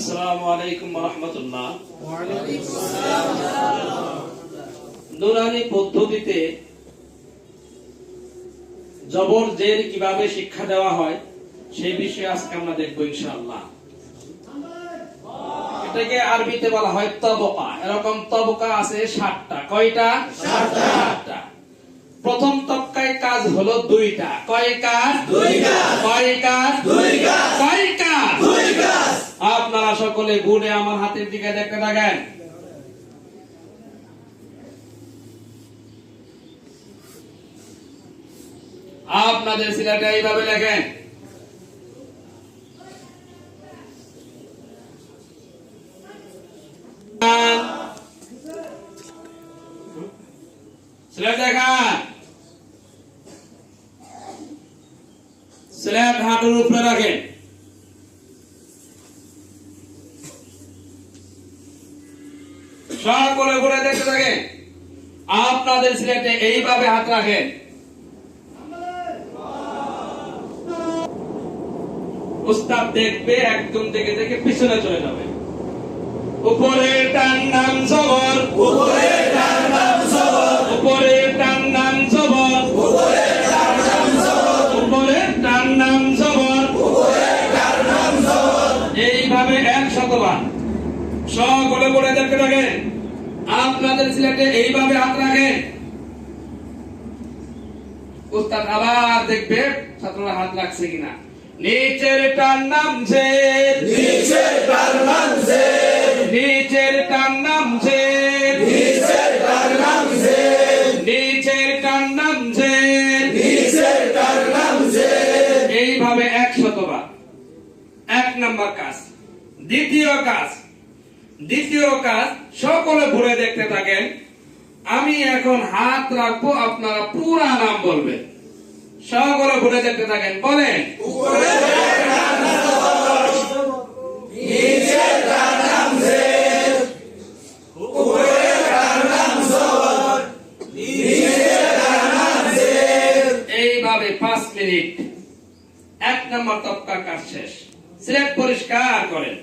আসসালামু আলাইকুম ওয়া রাহমাতুল্লাহ। ওয়া আলাইকুম আসসালাম। নুরানি পদ্ধতিতে জবর জের কিভাবে শিক্ষা দেওয়া হয় সেই বিষয়ে আজকে আমরা দেখব ইনশাআল্লাহ। এটাকে আরবিতে বলা হয় তবকা। এরকম তবকা আছে ৭টা। কয়টা? ৭টা। প্রথম তবকায় কাজ হলো ২টা। কয় কাজ? ২ কাজ। কয় কাজ? ২ কাজ। কয় কাজ? ২ কাজ। আপনারা সকলে বোর্ডে আমার হাতের দিকে দেখতে থাকেন। আপনাদের সিলেটে এইভাবে লেখেন। সিলেট দেখান। সিলেট হাঁটুর উপরে রাখেন। সকলে ঘুরে দেখতে থাকেন। আপনাদের সিলেটে এইভাবে হাত রাখেন। উস্তাদ দেখবে, একদম দেখে দেখে পিছনে চলে যাবে। উপরে টান নাম জবর, উপরে টান নাম জবর, উপরে টান নাম জবর, উপরে টান নাম জবর, উপরে টান নাম জবর, উপরে টান নাম জবর। এইভাবে ১০০ বার সকলে বলে দেখতে থাকেন। আপনাদের সিলেটে এইভাবে হাত রাখেন। উস্তাদ আবার দেখবে ছাত্ররা হাত রাখছে কিনা। নিচের টান নাম জের, নিচের টান নাম জের, নিচের টান নাম জের, নিচের টান নাম জের, নিচের টান নাম জের, নিচের টান নাম জের। এইভাবে ১০০ বার। ১ নম্বর কাজ। দ্বিতীয় কাজ, দ্বিতীয় কাজ সকলে ঘুরে দেখতে থাকেন। আমি এখন হাত রাখবো, আপনারা পুরা নাম বলবেন। সকলে ঘুরে দেখতে থাকেন। বলেন। উপরে টান নাম জবর, নিচের টান নাম জের, উপরে টান নাম জবর, নিচের টান নাম জের। এইভাবে ৫ মিনিট ১ নম্বর তবকা কাজ শেষ। সিলেট পরিষ্কার করেন।